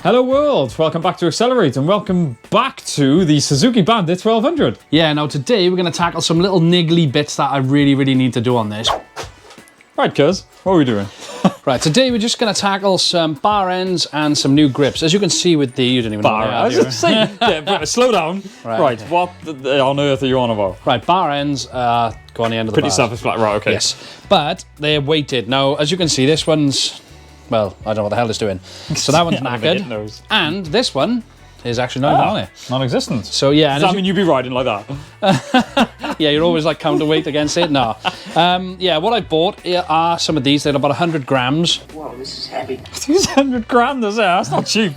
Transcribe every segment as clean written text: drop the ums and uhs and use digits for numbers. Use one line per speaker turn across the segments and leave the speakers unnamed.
Hello world, welcome back to Accelerate and welcome back to the Suzuki Bandit 1200.
Yeah, now today we're going to tackle some little niggly bits that I really need to do on this.
Right, cuz, what are we doing?
Right, today we're just going to tackle some bar ends and some new grips. As you can see with the, you don't even know what they are,
I was just saying, yeah, slow down. Right,
okay.
What on earth are you on about?
Right, bar ends go on the end of the
Pretty
bars.
self-explanatory, right, okay.
Yes, but they're weighted. Now, as you can see, this one's, well, I don't know what the hell it's doing. So that one's knackered. And this one is actually not even on it.
Non-existent.
So yeah.
Does that mean you'd be riding like that?
Yeah, you're always like counterweight against it. No. Yeah, what I bought are some of these. They're about 100 grams.
Whoa, this is heavy.
200 grand, is it? That's not cheap.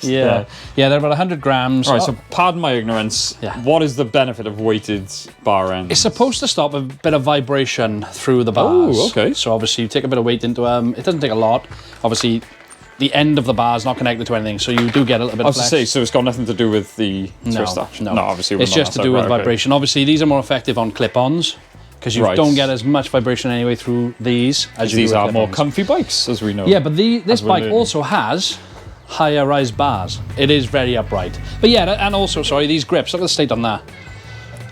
Yeah, they're about 100 grams.
Right, so pardon my ignorance.
Yeah.
What is the benefit of weighted bar ends?
It's supposed to stop a bit of vibration through the bars.
Oh, okay.
So obviously you take a bit of weight into them. It doesn't take a lot. Obviously, the end of the bar is not connected to anything, so you do get a little bit of flex.
I was to say, so it's got nothing to do with the twist action?
No,
obviously.
It's just to do with vibration. Obviously, these are more effective on clip-ons, because you don't get as much vibration anyway through these as you do
these are more
clip-ons.
comfy bikes, as we know.
Yeah, but this bike also has higher rise bars. It is very upright. But yeah, and also, sorry, these grips, look at the state on that.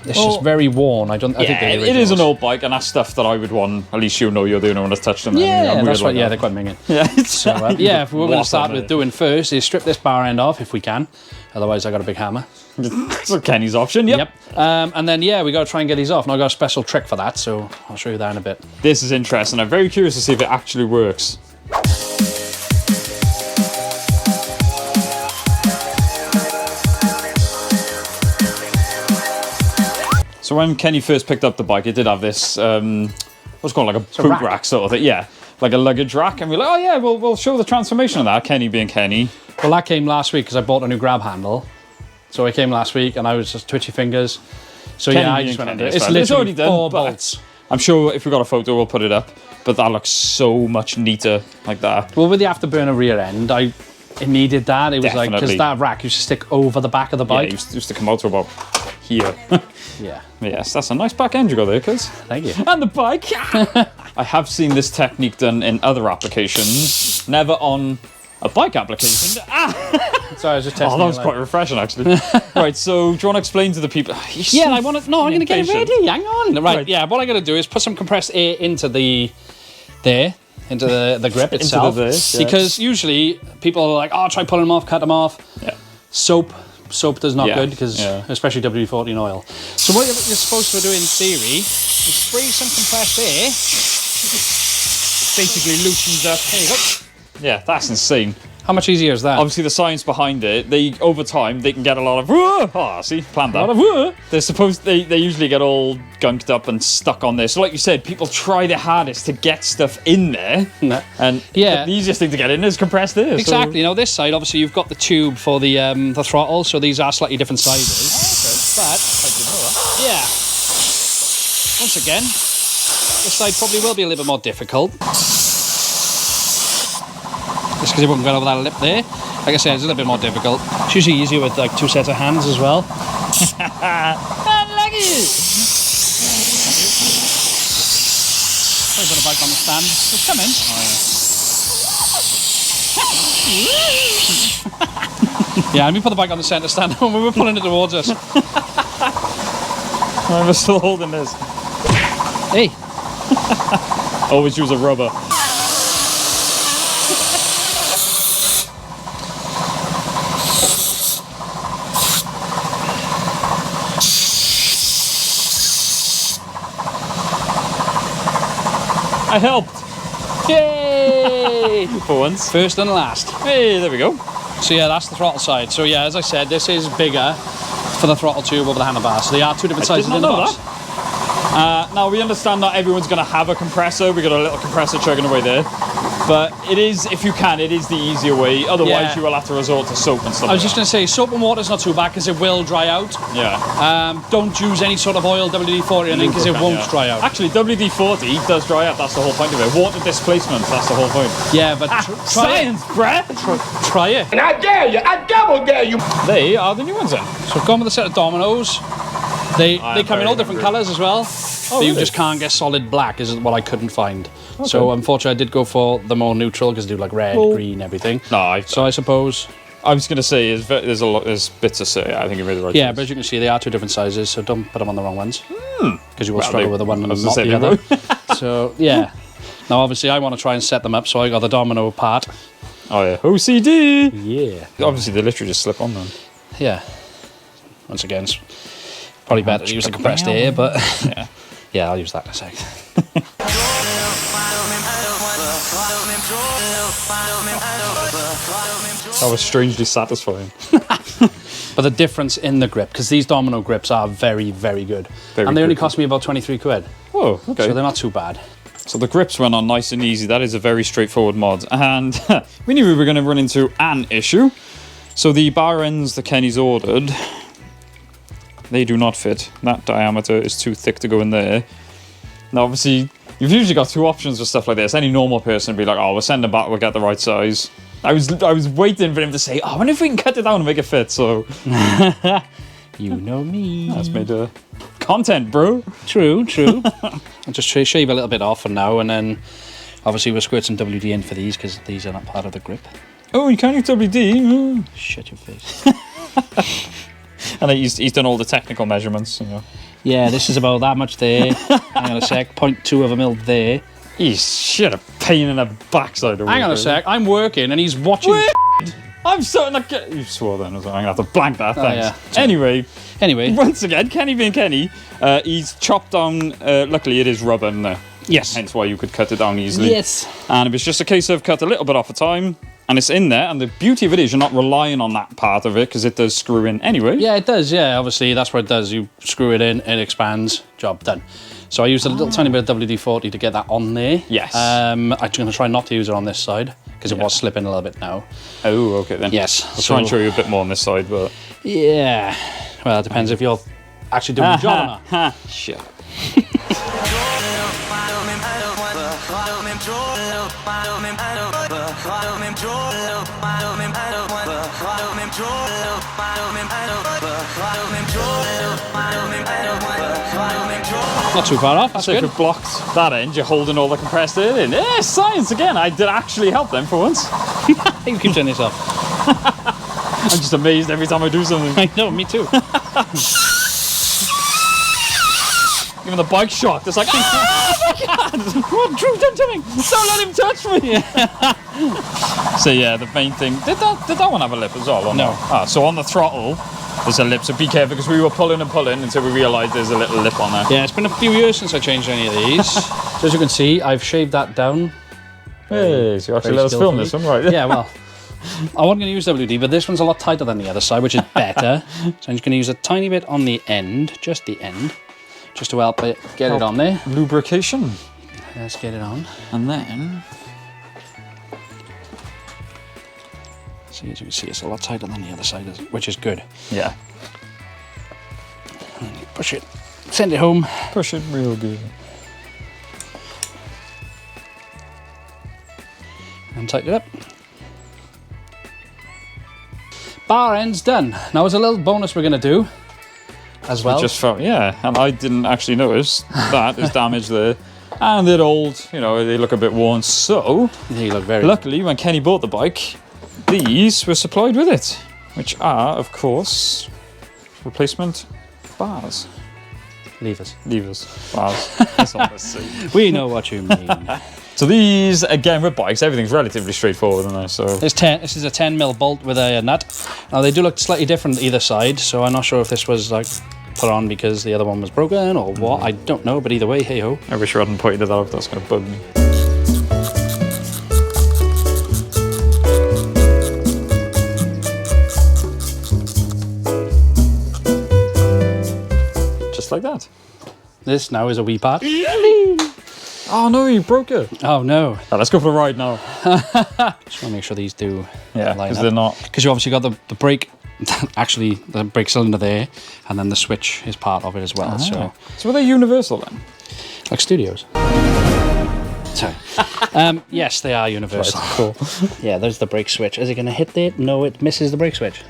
It's just very worn. I think
it is an old bike, and that's stuff that I would want. At least you know you're the only one that's touched them.
Yeah, that's right. Yeah, they're quite minging.
Yeah.
So yeah, if we're going to start with doing first is strip this bar end off if we can. Otherwise, I got a big hammer.
So Kenny's option. Yep.
And then yeah, we got to try and get these off. And I got a special trick for that, so I'll show you that in a bit.
This is interesting. I'm very curious to see if it actually works. So when Kenny first picked up the bike, it did have this, what's called like a boot rack sort of thing. Yeah, like a luggage rack. And we're like, oh yeah, we'll show the transformation of that, Kenny being Kenny.
Well, that came last week because I bought a new grab handle. So it came last week and I was just twitchy fingers. So Kenny, yeah, I just went under it. It's literally four bolts.
I'm sure if we got a photo, we'll put it up. But that looks so much neater like that.
Well, with the afterburner rear end, it needed that. It was like, because that rack used to stick over the back of the bike.
Yeah, it used to come out to about here.
Yeah.
Yes, that's a nice back end you got there, cuz.
Thank you.
And the bike. I have seen this technique done in other applications, never on a bike application.
Sorry, I was just testing.
Oh, that was quite refreshing, actually. Right, so do you want to explain to the people?
Yeah, I want to. No, I'm going to get it ready. Hang on. Right. Yeah, what I'm going to do is put some compressed air into the grip itself. Because usually people are like, oh, try pulling them off, cut them off. Yeah. Soap does not good because especially WD-40 oil. So what you're supposed to do in theory is spray some compressed air.
Basically loosens up.
There you go.
Yeah, that's insane.
How much easier is that?
Obviously, the science behind it, over time, they can get a lot of, see, planned that.
A lot of,
they usually get all gunked up and stuck on there. So like you said, people try their hardest to get stuff in there.
No.
And the easiest thing to get in is compressed air.
Exactly. Now this side, obviously, you've got the tube for the throttle, so these are slightly different sizes.
Oh, okay.
But,
I didn't know that.
Yeah, once again, this side probably will be a little bit more difficult. Just because it won't get over that lip there. Like I said, it's a little bit more difficult. It's usually easier with like two sets of hands as well.
Lucky!
Sorry, put a bike on the stand. It's coming. Oh, yeah. Yeah, let me put the bike on the centre stand when we're pulling it towards us.
I'm still holding this.
Hey.
Always use a rubber. I helped.
Yay!
For once.
First and last.
Hey, there we go.
So yeah, that's the throttle side. So yeah, as I said, this is bigger for the throttle tube over the handlebar. So they are two different sizes in the box.
Now we understand not everyone's going to have a compressor. We got a little compressor chugging away there. But it is, if you can, it is the easier way. Otherwise, you will have to resort to soap and stuff.
I was just going to say, soap and water is not too bad because it will dry out.
Yeah.
Don't use any sort of oil, WD-40 or anything, because it won't dry out.
Actually, WD-40 does dry out. That's the whole point of it. Water displacement. That's the whole point.
Yeah, but try
science, bruh.
Try it.
And I dare you. I double dare you.
They are the new ones then.
So I've gone with a set of dominoes. They come in all different colours as well. but you just can't get solid black is what I couldn't find. Okay. So unfortunately I did go for the more neutral because they do like red, green, everything.
No,
so I suppose...
I was going to say, there's bits of say. I think you made the right choice.
But as you can see, they are 2 different sizes, so don't put them on the wrong ones. Because you will struggle with the one and not the other. So, yeah. Now, obviously, I want to try and set them up, so I got the domino part.
Oh, yeah. OCD!
Yeah.
Obviously, they literally just slip on them.
Yeah. Once again, it's probably better to use the compressed air, but... yeah, I'll use that in a sec.
That was strangely satisfying.
But the difference in the grip, because these domino grips are very, very good. And they only cost me about 23 quid.
Oh, okay.
So they're not too bad.
So the grips went on nice and easy. That is a very straightforward mod. And we knew we were going to run into an issue. So the bar ends that Kenny's ordered, they do not fit. That diameter is too thick to go in there. Now, obviously, you've usually got 2 options for stuff like this. Any normal person would be like, oh, we'll send them back, we'll get the right size. I was waiting for him to say, oh, I wonder if we can cut it down and make it fit, so...
You know me.
That's made content, bro.
True. I'll just shave a little bit off for now, and then obviously we'll squirt some WD in for these, because these are not part of the grip.
Oh, you can't use WD?
Shut your face.
And he's done all the technical measurements, you know.
Yeah, this is about that much there. Hang on a sec, 0.2 of a mil there.
He's shit a pain in the backside.
Hang on a sec, I'm working and he's watching.
I'm starting to get... You swore then, I'm going to have to blank that, thanks.
Yeah.
Anyway, once again, Kenny being Kenny, he's chopped down, luckily it is rubber in there.
Yes.
Hence why you could cut it down easily.
Yes.
And it was just a case of cut a little bit off a time, and it's in there, and the beauty of it is you're not relying on that part of it, because it does screw in anyway.
Yeah, it does, yeah, obviously, that's what it does. You screw it in, it expands, job done. So I used a little tiny bit of WD-40 to get that on there.
Yes.
I'm going to try not to use it on this side, because it was slipping a little bit now.
Oh, okay then.
Yes.
I'll try and show you a bit more on this side, but...
Yeah. Well, it depends if you're actually doing the job or not.
Shit.
Not too far off, that's
so
good.
if you blocked that end, you're holding all the compressed air in. Yeah, science again. I did actually help them for once.
You keep doing this up.
I'm just amazed every time I do something.
I know, me too.
Even the bike shot, it's like, oh my god! What, Drew, don't let him touch me! So yeah, the main thing, did that one have a lip as well? Or
no.
So on the throttle, there's a lip, so be careful, because we were pulling and pulling until we realised there's a little lip on there.
Yeah, it's been a few years since I changed any of these. So as you can see, I've shaved that down.
Hey, so you actually let us film this one, right?
Yeah, well, I wasn't going to use WD, but this one's a lot tighter than the other side, which is better. So I'm just going to use a tiny bit on the end, just the end, just to help it get it on there.
Lubrication.
Let's get it on.
And then...
See, as you can see, it's a lot tighter than the other side, which is good.
Yeah.
Push it. Send it home.
Push it real good.
And tighten it up. Bar end's done. Now there's a little bonus we're going to do as well.
Just felt, yeah, and I didn't actually notice that there's damage there. And they're old, you know, they look a bit worn. So,
they look very
luckily, when Kenny bought the bike, these were supplied with it, which are, of course, replacement bars.
Levers.
Bars. That's all I see.
We know what you mean.
So these, again, with bikes, everything's relatively straightforward, isn't it? So
this is a 10mm bolt with a nut. Now, they do look slightly different either side, so I'm not sure if this was, like, put on because the other one was broken or what. I don't know, but either way, hey-ho.
I wish you hadn't pointed that out. That's going to bug me. Just like that.
This now is a wee part.
Oh no, you broke it.
Oh no.
Right, let's go for the ride now.
Just want to make sure these do line up.
Because they're not.
Because you obviously got the brake, actually the brake cylinder there, and then the switch is part of it as well. So
were they universal then?
Like studios. Sorry. Yes, they are universal.
Right, cool.
Yeah, there's the brake switch. Is it going to hit there? No, it misses the brake switch.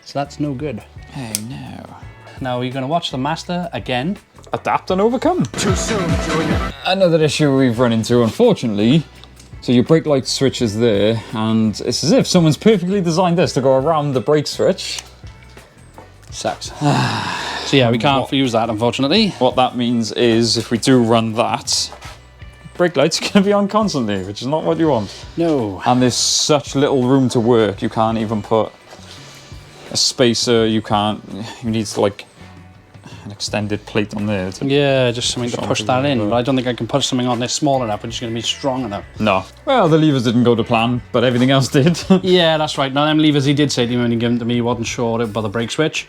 So that's no good.
Oh no.
Now you're going to watch the master again.
adapt and overcome.
Too soon, Junior.
Another issue we've run into, unfortunately. So your brake light switch is there, and it's as if someone's perfectly designed this to go around the brake switch.
Sucks. So yeah, we can't use that, unfortunately.
What that means is, if we do run that, brake light's going to be on constantly, which is not what you want.
No.
And there's such little room to work, you can't even put a spacer, you need like an extended plate on there.
Yeah, just something to push that in. But I don't think I can push something on there small enough, which is going to be strong enough.
No. Well, the levers didn't go to plan, but everything else did.
Yeah, that's right. Now, them levers he did say to me when he gave them to me, he wasn't sure about the brake switch.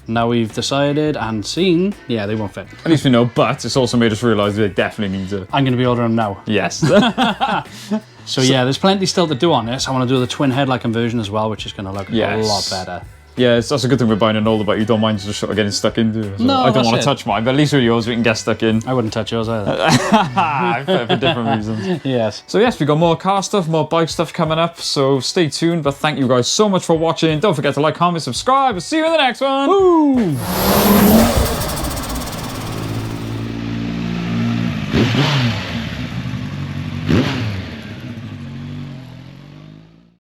Now we've decided and seen, yeah, they won't fit.
At least we know, but it's also made us realise they definitely need to.
I'm going to be ordering them now.
Yes.
So yeah, there's plenty still to do on this. I want to do the twin headlight conversion as well, which is going to look a lot better.
Yeah, that's a good thing we're buying an older bike. You don't mind just sort of getting stuck into. So
No,
I don't want
that's
to touch mine, but at least with yours we can get stuck in.
I wouldn't touch yours either.
For different reasons.
Yes.
So yes, we got more car stuff, more bike stuff coming up. So stay tuned. But thank you guys so much for watching. Don't forget to like, comment, subscribe. I'll see you in the next one. Woo!